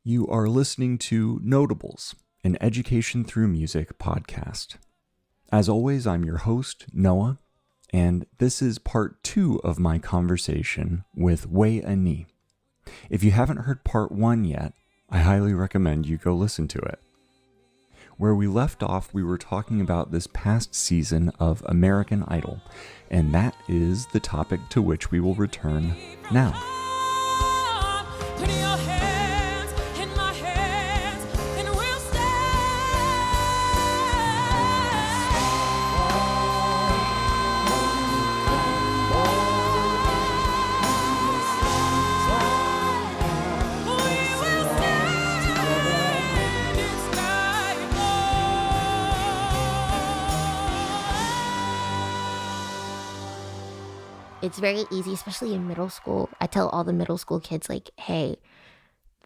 You are listening to Notables, an Education Through Music podcast. As always, I'm your host, Noah, and this is part 2 of my conversation with Wei Ani. If you haven't heard part 1 yet, I highly recommend you go listen to it. Where we left off, we were talking about this past season of American Idol, and that is the topic to which we will return now. It's very easy, especially in middle school. I tell all the middle school kids, like, hey,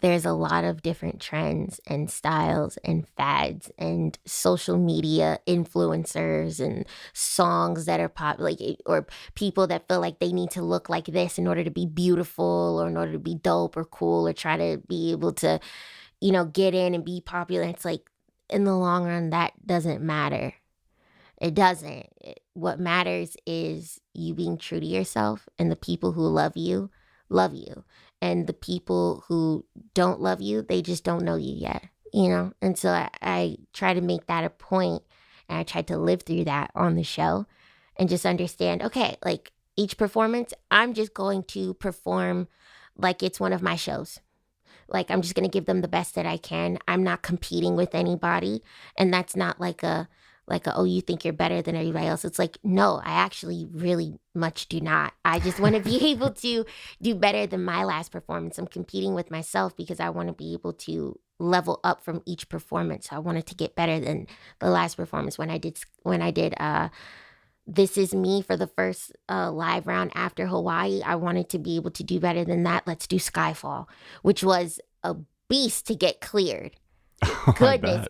there's a lot of different trends and styles and fads and social media influencers and songs that are or people that feel like they need to look like this in order to be beautiful or in order to be dope or cool or try to be able to, get in and be popular. It's like, in the long run, that doesn't matter. It doesn't. What matters is you being true to yourself, and the people who love you. And the people who don't love you, they just don't know you yet, And so I try to make that a point, and I tried to live through that on the show and just understand, okay, like each performance, I'm just going to perform like it's one of my shows. Like, I'm just going to give them the best that I can. I'm not competing with anybody. And that's not like oh, you think you're better than everybody else. It's like, no, I actually really much do not. I just want to be able to do better than my last performance. I'm competing with myself because I want to be able to level up from each performance. I wanted to get better than the last performance. When I did This Is Me for the first live round after Hawaii, I wanted to be able to do better than that. Let's do Skyfall, which was a beast to get cleared. Oh, goodness,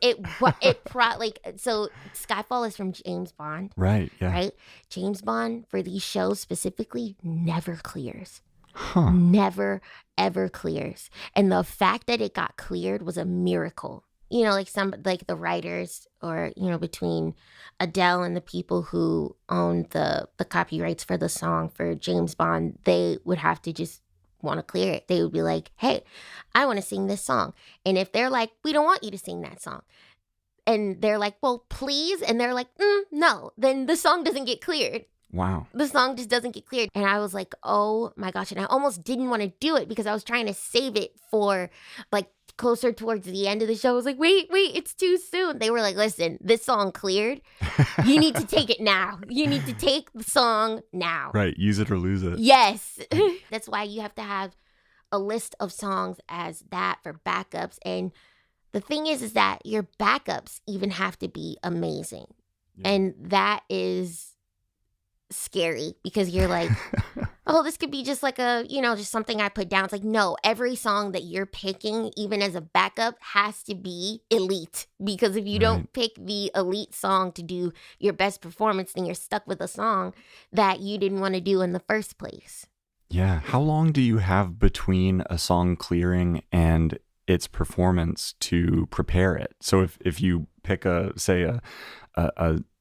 so Skyfall is from James Bond, right? Yeah, right. James Bond for these shows specifically never clears, huh? Never ever clears, and the fact that it got cleared was a miracle. Like the writers, or between Adele and the people who own the copyrights for the song for James Bond, they would have to just want to clear it. They would be like, hey, I want to sing this song. And if they're like, we don't want you to sing that song, and they're like, well, please, and they're like, no, then the song doesn't get cleared. Wow. The song just doesn't get cleared. And I was like, oh my gosh. And I almost didn't want to do it because I was trying to save it for like closer towards the end of the show. I was like, wait, it's too soon. They were like, listen, this song cleared. You need to take it now. You need to take the song now. Right. Use it or lose it. Yes. That's why you have to have a list of songs as that for backups. And the thing is that your backups even have to be amazing. Yeah. And that is scary because you're like, oh, this could be just like just something I put down. It's like, no, every song that you're picking, even as a backup, has to be elite, because if you don't pick the elite song to do your best performance, then you're stuck with a song that you didn't want to do in the first place. Yeah. How long do you have between a song clearing and its performance to prepare it? So if you pick a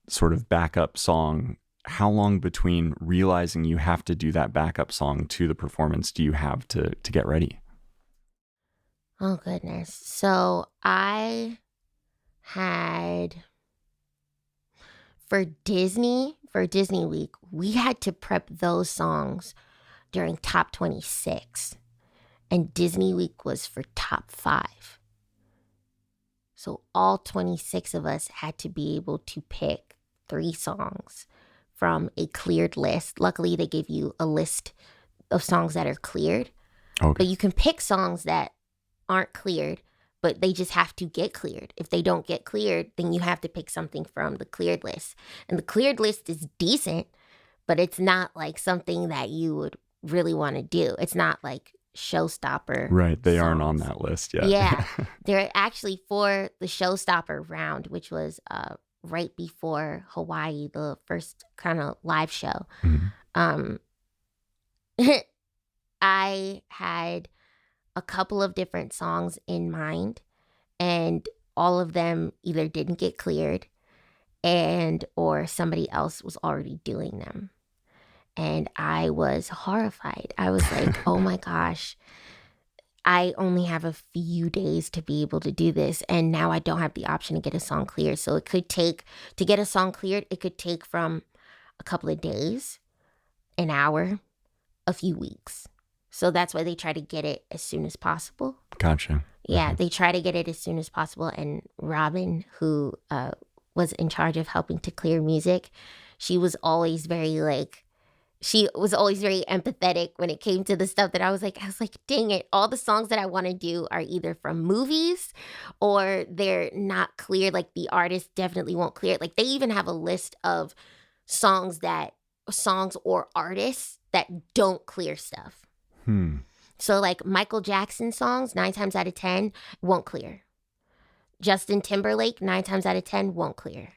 sort of backup song, how long between realizing you have to do that backup song to the performance do you have to get ready? Oh, goodness. So I had, for Disney Week, we had to prep those songs during top 26. And Disney Week was for top 5. So all 26 of us had to be able to pick 3 songs from a cleared list. Luckily, they give you a list of songs that are cleared. Okay. But you can pick songs that aren't cleared, but they just have to get cleared. If they don't get cleared, then you have to pick something from the cleared list. And the cleared list is decent, but it's not like something that you would really want to do. It's not like showstopper. Right. They songs. Aren't on that list yet. Yeah. They're actually for the showstopper round, which was right before Hawaii, the first kind of live show. Mm-hmm. I had a couple of different songs in mind, and all of them either didn't get cleared and or somebody else was already doing them. And I was horrified. I was like, oh my gosh, I only have a few days to be able to do this. And now I don't have the option to get a song cleared. So it could take, to get a song cleared, it could take from a couple of days, an hour, a few weeks. So that's why they try to get it as soon as possible. Gotcha. Yeah, they try to get it as soon as possible. And Robin, who was in charge of helping to clear music, she was always very empathetic when it came to the stuff that I was like, dang it, all the songs that I want to do are either from movies or they're not clear. Like the artist definitely won't clear it. Like they even have a list of songs or artists that don't clear stuff. So like Michael Jackson songs, 9 times out of 10 won't clear. Justin Timberlake, 9 times out of 10 won't clear.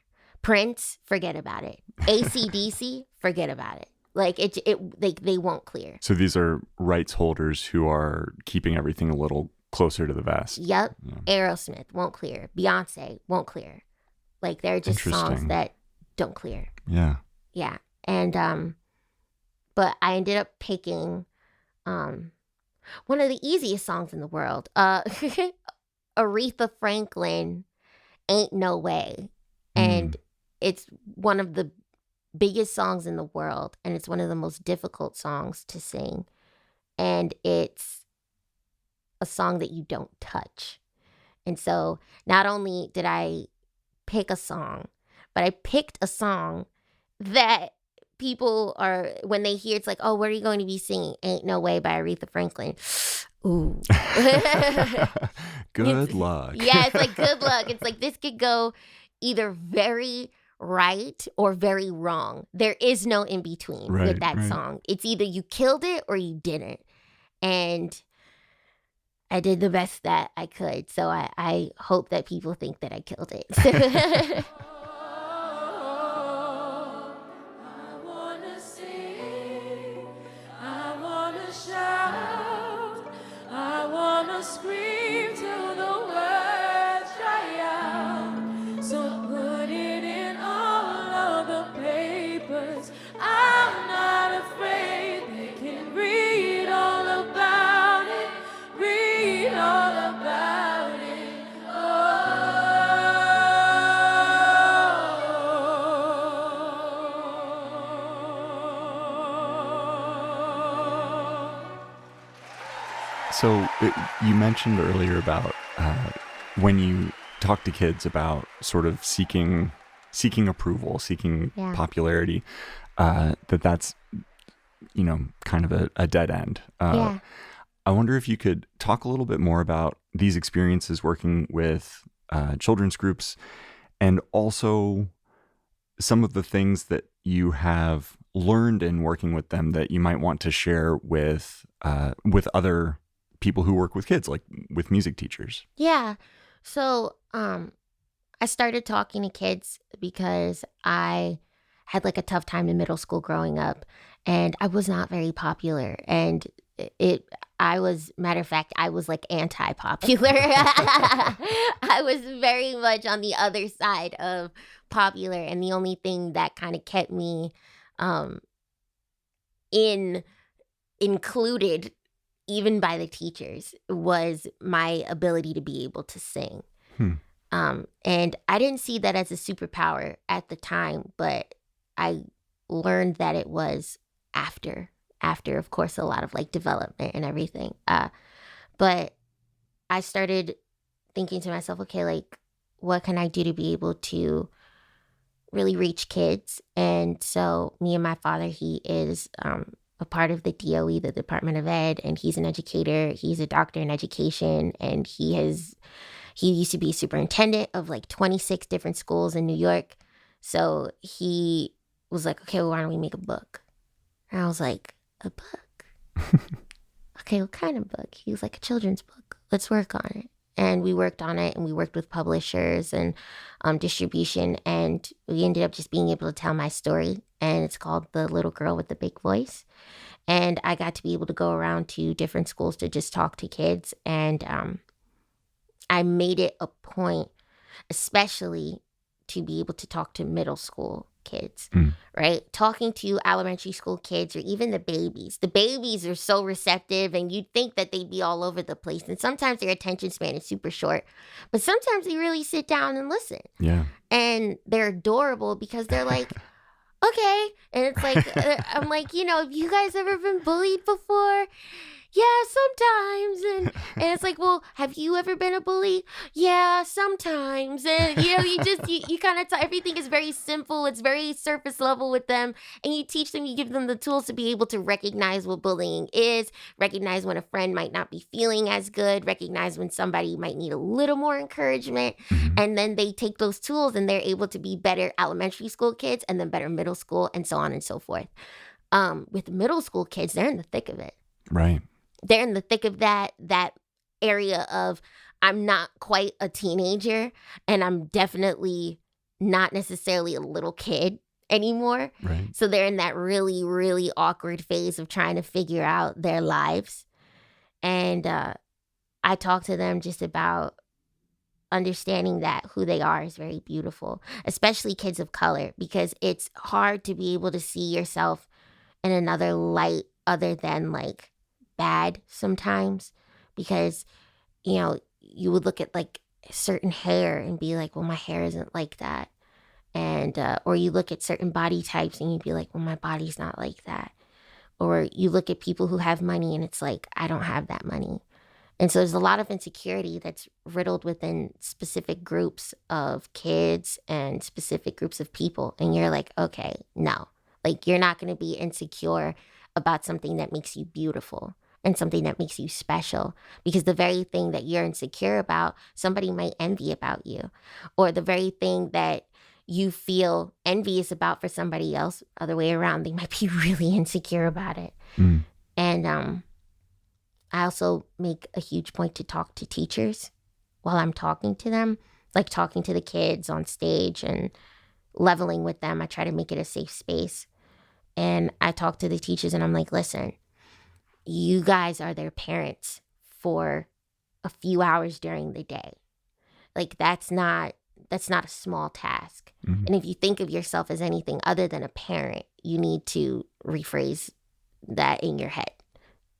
Prince, forget about it. AC/DC, forget about it. Like they won't clear. So these are rights holders who are keeping everything a little closer to the vest. Yep. Yeah. Aerosmith won't clear. Beyonce won't clear. Like they're just songs that don't clear. Yeah. Yeah. And but I ended up picking one of the easiest songs in the world. Aretha Franklin, Ain't No Way. And it's one of the biggest songs in the world, and it's one of the most difficult songs to sing. And it's a song that you don't touch. And so not only did I pick a song, but I picked a song that people are, when they hear it's like, oh, what are you going to be singing? Ain't No Way by Aretha Franklin. Ooh. Good luck. Yeah, it's like good luck. It's like this could go either very right or very wrong. There is no in between with that song. It's either you killed it or you didn't. And I did the best that I could. So I hope that people think that I killed it. Scream till the words dry out. So put it in all of the papers. I'm not afraid. They can read all about it. Read all about it. So you mentioned earlier about when you talk to kids about sort of seeking approval, seeking popularity, that's, kind of a dead end. I wonder if you could talk a little bit more about these experiences working with children's groups, and also some of the things that you have learned in working with them that you might want to share with other people who work with kids, like with music teachers. Yeah. So I started talking to kids because I had like a tough time in middle school growing up, and I was not very popular. And I was like anti-popular. I was very much on the other side of popular. And the only thing that kind of kept me included, even by the teachers, was my ability to be able to sing. And I didn't see that as a superpower at the time, but I learned that it was after, of course, a lot of like development and everything. But I started thinking to myself, okay, like, what can I do to be able to really reach kids? And so me and my father, he is a part of the DOE, the Department of Ed, and he's an educator. He's a doctor in education, and he used to be superintendent of like 26 different schools in New York. So he was like, okay, well, why don't we make a book? And I was like, a book? Okay, what kind of book? He was like, a children's book. Let's work on it. And we worked on it, and we worked with publishers and distribution, and we ended up just being able to tell my story. And it's called The Little Girl with the Big Voice. And I got to be able to go around to different schools to just talk to kids. And I made it a point, especially to be able to talk to middle school kids, right? Talking to elementary school kids or even the babies. The babies are so receptive, and you'd think that they'd be all over the place. And sometimes their attention span is super short, but sometimes they really sit down and listen. Yeah. And they're adorable because they're like, okay. And it's like, I'm like, have you guys ever been bullied before? Yeah, sometimes. And it's like, well, have you ever been a bully? Yeah, sometimes. And, you kind of, everything is very simple. It's very surface level with them. And you teach them, you give them the tools to be able to recognize what bullying is, recognize when a friend might not be feeling as good, recognize when somebody might need a little more encouragement. And then they take those tools and they're able to be better elementary school kids and then better middle school and so on and so forth. With middle school kids, they're in the thick of it. Right. They're in the thick of that area of, I'm not quite a teenager, and I'm definitely not necessarily a little kid anymore. Right. So they're in that really, really awkward phase of trying to figure out their lives. And I talk to them just about understanding that who they are is very beautiful, especially kids of color, because it's hard to be able to see yourself in another light other than like bad sometimes, because you would look at like certain hair and be like, well, my hair isn't like that. And or you look at certain body types and you'd be like, well, my body's not like that. Or you look at people who have money and it's like, I don't have that money. And so there's a lot of insecurity that's riddled within specific groups of kids and specific groups of people. And you're like, okay, no, like you're not going to be insecure about something that makes you beautiful and something that makes you special, because the very thing that you're insecure about, somebody might envy about you, or the very thing that you feel envious about for somebody else, other way around, they might be really insecure about it. And I also make a huge point to talk to teachers while I'm talking to them, like talking to the kids on stage and leveling with them. I try to make it a safe space. And I talk to the teachers and I'm like, listen, you guys are their parents for a few hours during the day. Like that's not a small task. And if you think of yourself as anything other than a parent, you need to rephrase that in your head,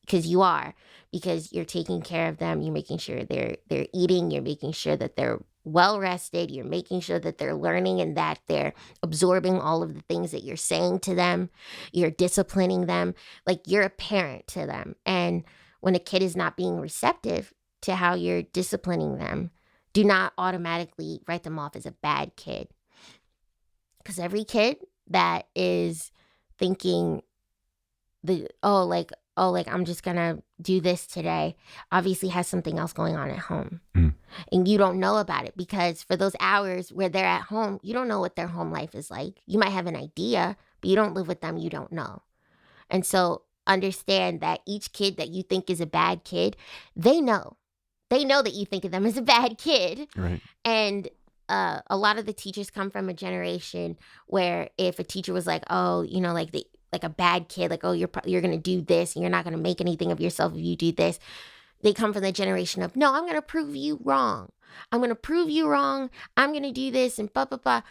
because you are, because you're taking care of them. You're making sure they're eating. You're making sure that they're well rested. You're making sure that they're learning and that they're absorbing all of the things that you're saying to them. You're disciplining them. Like you're a parent to them. And when a kid is not being receptive to how you're disciplining them, do not automatically write them off as a bad kid. Because every kid that is thinking I'm just gonna do this today, obviously has something else going on at home. And you don't know about it, because for those hours where they're at home, you don't know what their home life is like. You might have an idea, but you don't live with them, you don't know. And so understand that each kid that you think is a bad kid, they know that you think of them as a bad kid. Right. And a lot of the teachers come from a generation where if a teacher was like, oh, like a bad kid, like, oh, you're going to do this and you're not going to make anything of yourself if you do this. They come from the generation of, no, I'm going to prove you wrong. I'm going to prove you wrong. I'm going to do this and blah, blah, blah.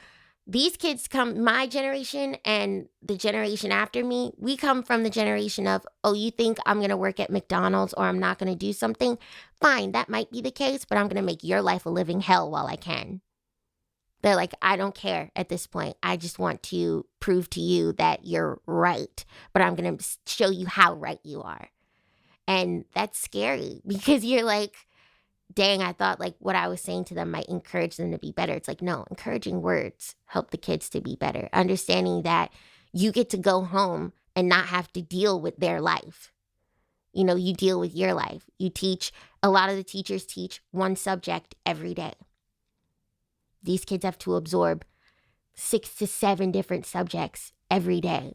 These kids come, my generation and the generation after me, we come from the generation of, oh, you think I'm going to work at McDonald's or I'm not going to do something? Fine, that might be the case, but I'm going to make your life a living hell while I can. They're like, I don't care at this point. I just want to prove to you that you're right, but I'm going to show you how right you are. And that's scary, because you're like, dang, I thought like what I was saying to them might encourage them to be better. It's like, no, encouraging words help the kids to be better. Understanding that you get to go home and not have to deal with their life. You deal with your life. A lot of the teachers teach one subject every day. These kids have to absorb 6 to 7 different subjects every day.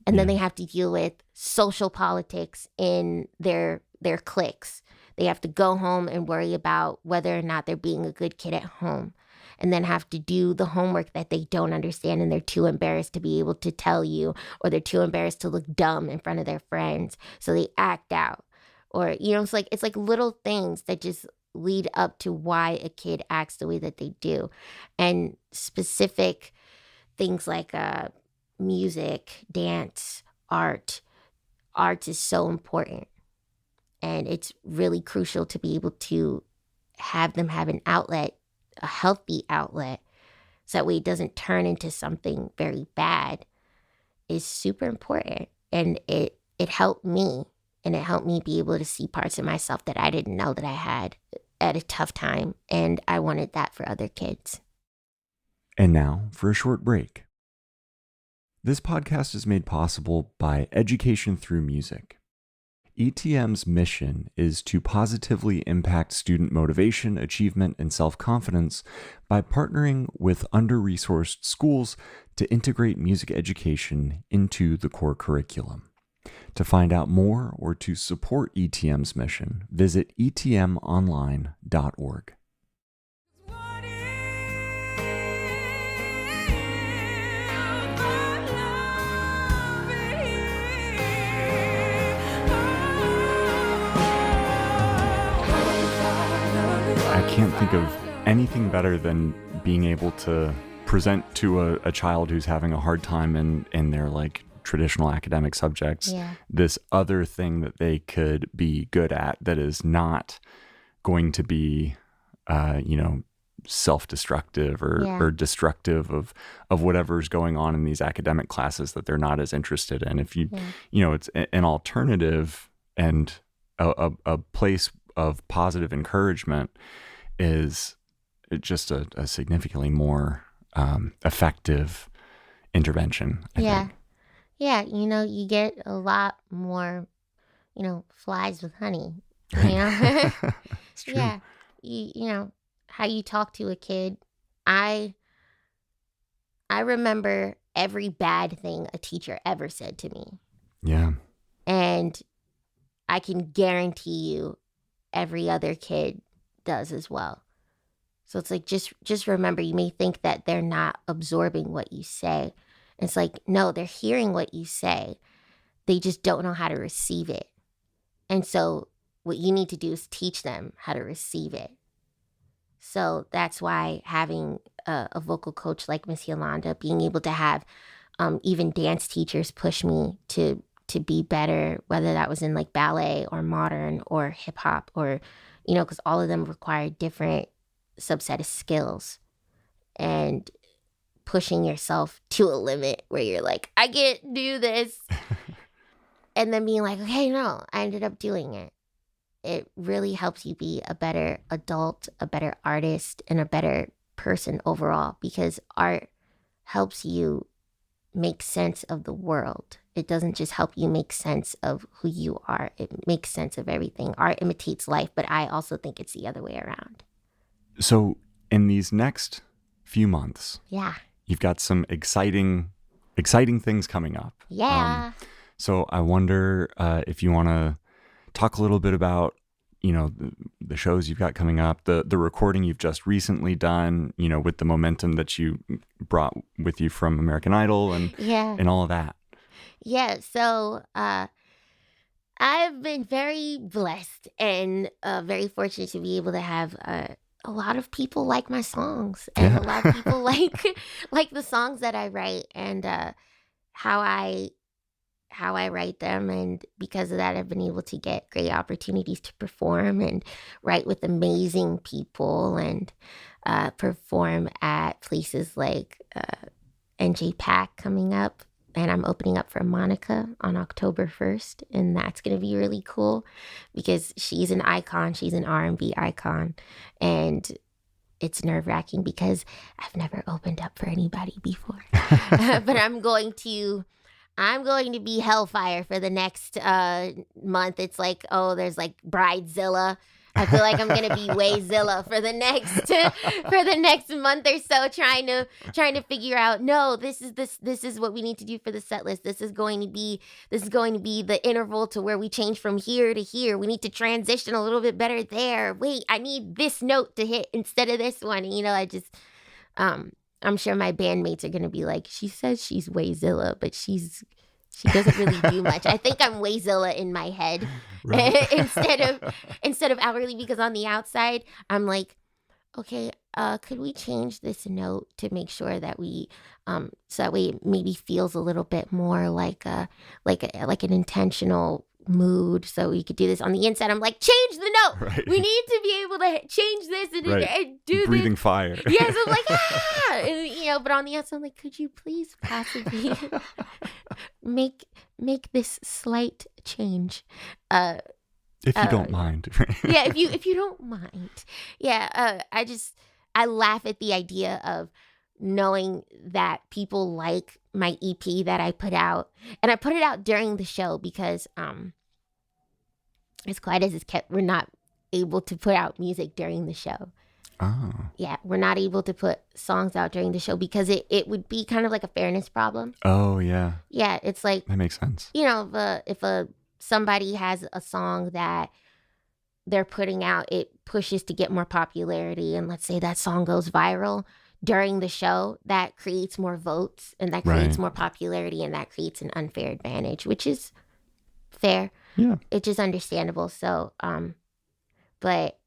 And then they have to deal with social politics in their cliques. They have to go home and worry about whether or not they're being a good kid at home, and then have to do the homework that they don't understand and they're too embarrassed to be able to tell you, or they're too embarrassed to look dumb in front of their friends. So they act out. Or, it's like little things that just lead up to why a kid acts the way that they do. And specific things like music, dance, art. Art is so important. And it's really crucial to be able to have them have an outlet, a healthy outlet, so that way it doesn't turn into something very bad, is super important. And it helped me. And it helped me be able to see parts of myself that I didn't know that I had at a tough time. And I wanted that for other kids. And now for a short break. This podcast is made possible by Education Through Music. ETM's mission is to positively impact student motivation, achievement, and self-confidence by partnering with under-resourced schools to integrate music education into the core curriculum. To find out more or to support ETM's mission, visit etmonline.org. I can't think of anything better than being able to present to a child who's having a hard time in their like traditional academic subjects, this other thing that they could be good at that is not going to be, self-destructive or destructive of whatever's going on in these academic classes that they're not as interested in. If it's an alternative and a place of positive encouragement is just a significantly more effective intervention, I think. Yeah, you get a lot more, flies with honey, It's true. Yeah, how you talk to a kid. I remember every bad thing a teacher ever said to me. Yeah. And I can guarantee you every other kid does as well. So it's like, just remember, you may think that they're not absorbing what you say. It's like, no, they're hearing what you say. They just don't know how to receive it. And so what you need to do is teach them how to receive it. So that's why having a vocal coach like Miss Yolanda, being able to have even dance teachers push me to be better, whether that was in like ballet or modern or hip hop or, because all of them require different subset of skills. And pushing yourself to a limit where you're like, I can't do this. And then being like, okay, no, I ended up doing it. It really helps you be a better adult, a better artist, and a better person overall, because art helps you make sense of the world. It doesn't just help you make sense of who you are. It makes sense of everything. Art imitates life, but I also think it's the other way around. So in these next few months, yeah, you've got some exciting things coming up. Yeah. So I wonder if you want to talk a little bit about, the shows you've got coming up, the recording you've just recently done, with the momentum that you brought with you from American Idol and all of that. Yeah. So I've been very blessed and very fortunate to be able to have a lot of people like my songs, and a lot of people like the songs that I write, and how I write them. And because of that, I've been able to get great opportunities to perform and write with amazing people, and perform at places like NJ Pack coming up. And I'm opening up for Monica on October 1st. And that's going to be really cool because she's an icon. She's an R&B icon. And it's nerve-wracking because I've never opened up for anybody before. But I'm going to be hellfire for the next month. It's like, there's like Bridezilla. I feel like I'm gonna be Wayzilla for the next month or so, trying to figure out. No, this is what we need to do for the set list. This is going to be the interval to where we change from here to here. We need to transition a little bit better there. Wait, I need this note to hit instead of this one. I just I'm sure my bandmates are gonna be like, she says she's Wayzilla, but she doesn't really do much. I think I'm Wayzilla in my head, right. instead of outwardly, because on the outside I'm like, okay, could we change this note to make sure that we so that way it maybe feels a little bit more like an intentional mood, so we could do this. On the inside I'm like, change the note. Right. We need to be able to change this and do breathing this. Fire. Yes, I'm like, and, but on the outside I'm like, could you please possibly make this slight change, if you don't mind. Yeah, if you don't mind. Yeah, I laugh at the idea of knowing that people like my EP that I put out. And I put it out during the show because as quiet as it's kept, we're not able to put out music during the show. Oh. Yeah, we're not able to put songs out during the show because it would be kind of like a fairness problem. Oh, yeah. Yeah, it's like... That makes sense. If somebody has a song that they're putting out, it pushes to get more popularity, and let's say that song goes viral during the show, that creates more votes, and that creates more popularity, and that creates an unfair advantage, which is fair. Yeah. It's just understandable. So, but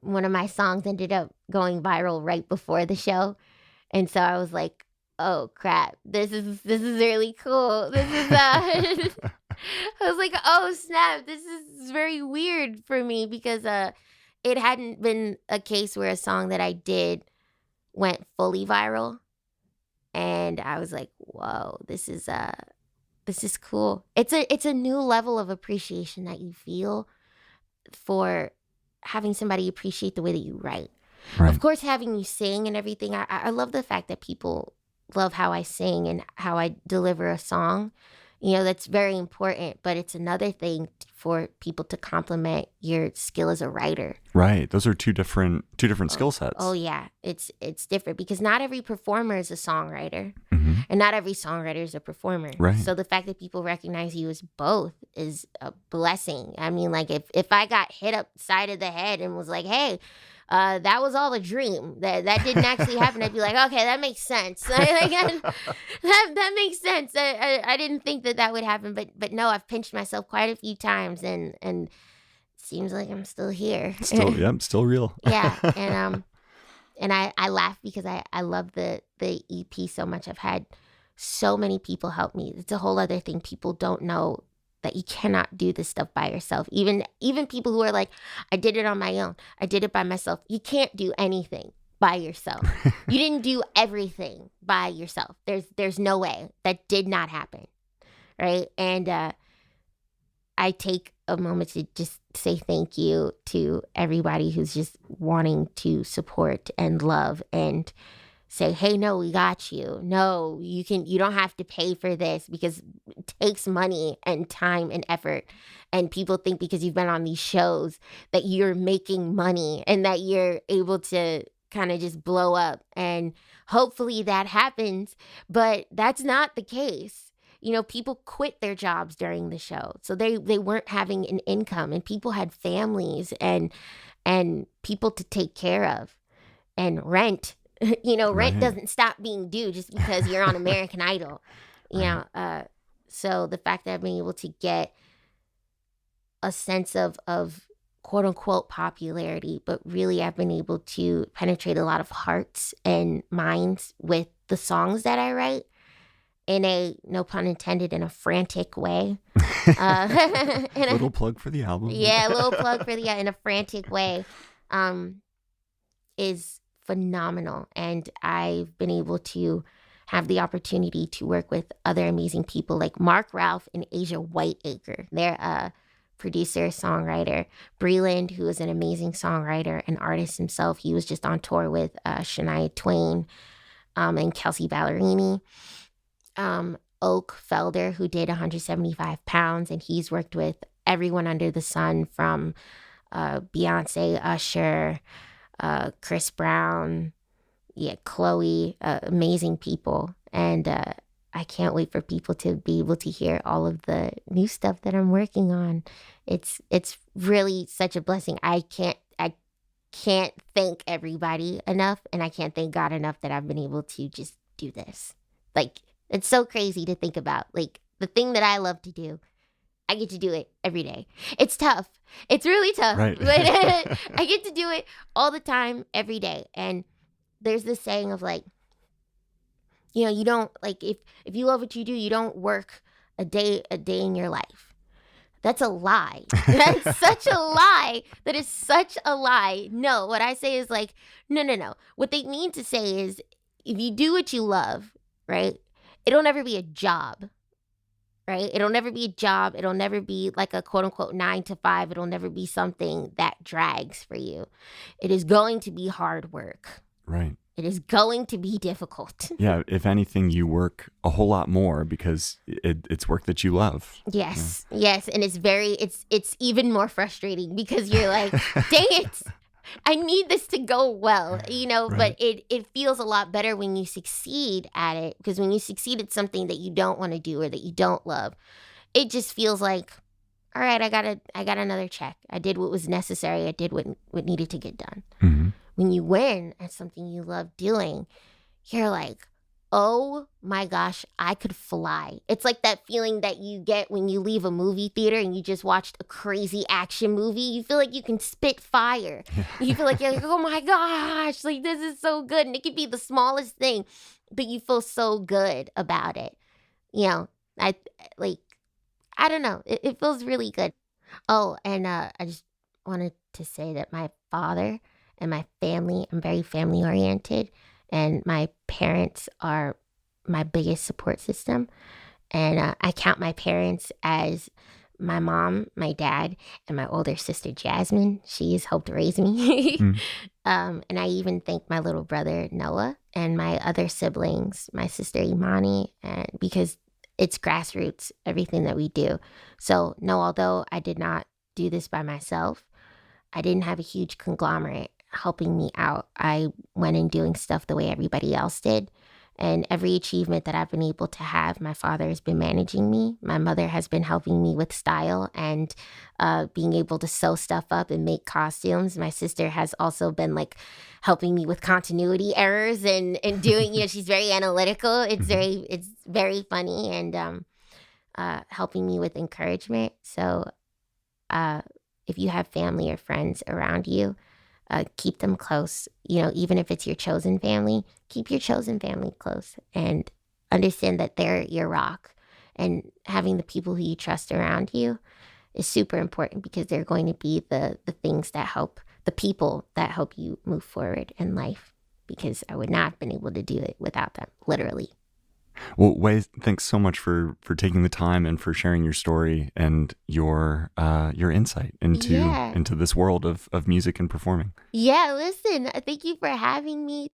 one of my songs ended up going viral right before the show, and so I was like, oh crap, this is really cool. This is I was like, oh snap, this is very weird for me because it hadn't been a case where a song that I did went fully viral, and I was like, whoa, this is cool. It's a new level of appreciation that you feel for having somebody appreciate the way that you write. Right. Of course, having you sing and everything, I love the fact that people love how I sing and how I deliver a song. That's very important, but it's another thing for people to compliment your skill as a writer. Right. Those are two different skill sets. Oh yeah. It's different because not every performer is a songwriter, mm-hmm. and not every songwriter is a performer. Right. So the fact that people recognize you as both is a blessing. I mean, like if I got hit upside of the head and was like, hey, that was all a dream. That didn't actually happen. I'd be like, okay, that makes sense. That makes sense. I didn't think that would happen, but no, I've pinched myself quite a few times, and it seems like I'm still here. Still real. Yeah, and I laugh because I love the EP so much. I've had so many people help me. It's a whole other thing. People don't know that you cannot do this stuff by yourself. Even people who are like, I did it on my own. I did it by myself. You can't do anything by yourself. You didn't do everything by yourself. There's no way. That did not happen. Right? And I take a moment to just say thank you to everybody who's just wanting to support and love and say, hey, no, we got you. No, you don't have to pay for this because it takes money and time and effort. And people think because you've been on these shows that you're making money and that you're able to kind of just blow up. And hopefully that happens, but that's not the case. People quit their jobs during the show. So they weren't having an income, and people had families and people to take care of, and rent. Rent doesn't stop being due just because you're on American Idol. So the fact that I've been able to get a sense of quote unquote popularity, but really I've been able to penetrate a lot of hearts and minds with the songs that I write in a, no pun intended, in a frantic way. A little plug for the album. Yeah, a little plug for in a frantic way is phenomenal. And I've been able to have the opportunity to work with other amazing people like Mark Ralph and Asia Whiteacre. They're a producer, songwriter. Breland, who is an amazing songwriter and artist himself. He was just on tour with Shania Twain and Kelsey Ballerini. Oak Felder, who did 175 Pounds, and he's worked with everyone under the sun, from Beyonce, Usher, Chris Brown, yeah, Chloe, amazing people. And I can't wait for people to be able to hear all of the new stuff that I'm working on. It's really such a blessing. I can't thank everybody enough, and I can't thank God enough that I've been able to just do this. Like, it's so crazy to think about. Like, the thing that I love to do, I get to do it every day. It's tough. It's really tough. Right. But I get to do it all the time, every day. And there's this saying of like, you don't like if you love what you do, you don't work a day in your life. That's a lie. That's such a lie. That is such a lie. No, what I say is like, no. What they mean to say is if you do what you love, right? It'll never be a job, right? It'll never be a job. It'll never be like a quote unquote 9 to 5. It'll never be something that drags for you. It is going to be hard work. Right. It is going to be difficult. Yeah. If anything, you work a whole lot more because it's work that you love. Yes. And it's even more frustrating because you're like, dang it, I need this to go well, Right. but it feels a lot better when you succeed at it, because when you succeed at something that you don't want to do or that you don't love, it just feels like, all right, I got another check. I did what was necessary. I did what needed to get done. Mm-hmm. When you win at something you love doing, you're like, oh my gosh, I could fly. It's like that feeling that you get when you leave a movie theater and you just watched a crazy action movie. You feel like you can spit fire. You feel like you're like, oh my gosh, like this is so good. And it could be the smallest thing, but you feel so good about it. I don't know. It feels really good. Oh, and I just wanted to say that my father and my family, I'm very family oriented, and my parents are my biggest support system. And I count my parents as my mom, my dad, and my older sister, Jasmine. She has helped raise me. And I even thank my little brother, Noah, and my other siblings, my sister, Imani, and because it's grassroots, everything that we do. So, no, although I did not do this by myself, I didn't have a huge conglomerate helping me out. I went in doing stuff the way everybody else did. And every achievement that I've been able to have, my father has been managing me. My mother has been helping me with style and being able to sew stuff up and make costumes. My sister has also been like helping me with continuity errors and doing, she's very analytical. It's very funny and helping me with encouragement. So if you have family or friends around you, keep them close. Even if it's your chosen family, keep your chosen family close and understand that they're your rock. And having the people who you trust around you is super important because they're going to be the things that help, the people that help you move forward in life. Because I would not have been able to do it without them, literally. Well, Wei, thanks so much for taking the time and for sharing your story and your insight into this world of music and performing. Yeah, listen, thank you for having me.